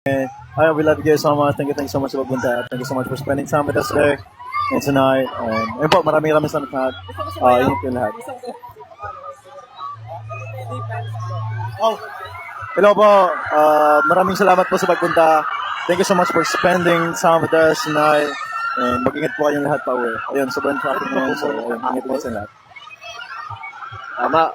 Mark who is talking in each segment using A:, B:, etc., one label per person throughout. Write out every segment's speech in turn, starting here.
A: We love you guys so much. Thank you so much sa pagpunta. Thank you so much for spending time with us today and tonight. Ayun po, maraming salamat lahat. Ingat kayo lahat. Oh, hello po. Maraming salamat po sa pagpunta. Thank you so much for spending time with us tonight. And mag-ingat po kayong lahat pa uwi. Ayun, sobrang traffic ngayon. So, ayun, ingat po sa lahat.
B: Tama.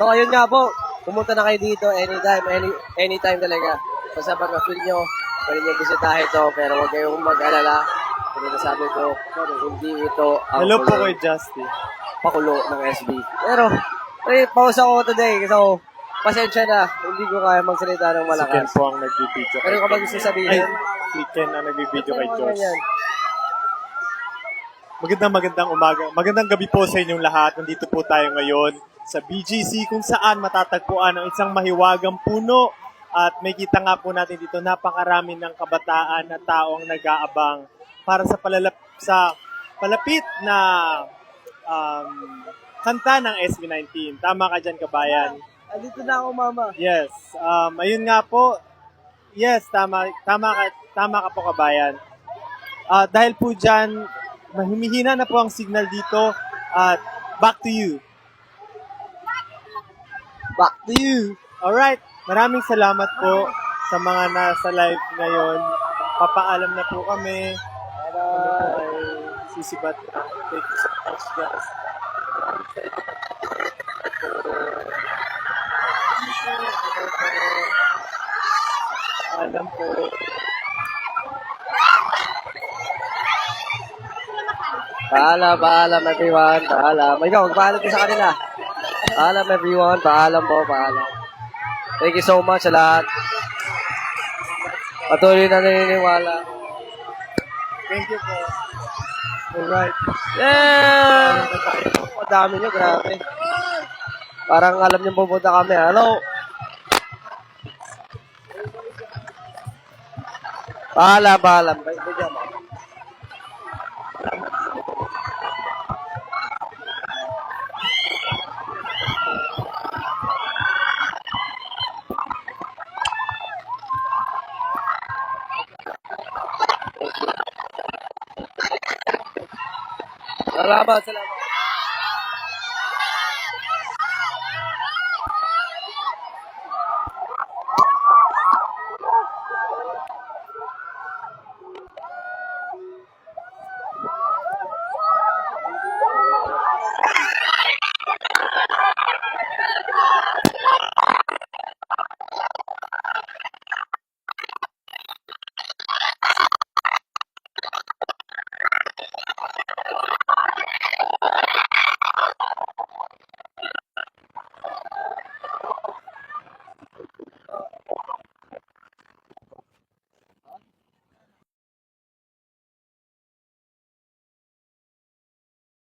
B: So, ayun nga po. Pumunta na kayo dito anytime, anytime talaga. Basta pag na-feel nyo, pwede nyo bisitahin ito. Pero huwag kayong mag-alala. Hindi na sabi ko, hindi ito ang
C: Hello po kay Justin.
B: pakulo ng SB. Pero, pause ako today. So, pasensya na. Hindi ko kaya magsalita ng
C: Si Ken
B: malakas.
C: po ang nagbibideo.
B: Pero kapag gusto sabihin,
C: Si Ken ang nagbibideo kay
B: mga
C: Josh.
B: ganyan.
C: Magandang umaga. Magandang gabi po sa inyong lahat. Nandito po tayo ngayon sa BGC kung saan matatagpuan ang isang mahiwagang puno. At may kita nga po natin dito napakarami ng kabataan na taong nag-aabang para sa palapit na kanta ng SB19. Tama ka dyan, kabayan.
B: Andito na ako, mama.
C: Yes. Ayun nga po. Yes, tama ka po, kabayan. Dahil po dyan, humihina na po ang signal dito. At back to you.
B: Back to you.
C: Alright. Maraming salamat po sa mga nasa live ngayon. Papaalam na po kami. Ay, sisibat. Thank you so much, guys. Alam po.
B: Paalam everyone. Paalam. Ikaw, magpaalam ka sa kanila. Paalam everyone. Paalam po, paalam. Thank you so much sa lahat. Patuloy na naniniwala.
C: Thank you po.
B: Alright. Yeah! Ang dami nyo, grabe. Parang alam nyo pupunta kami. Hello? Paalam. Bigyan mo. Salamat.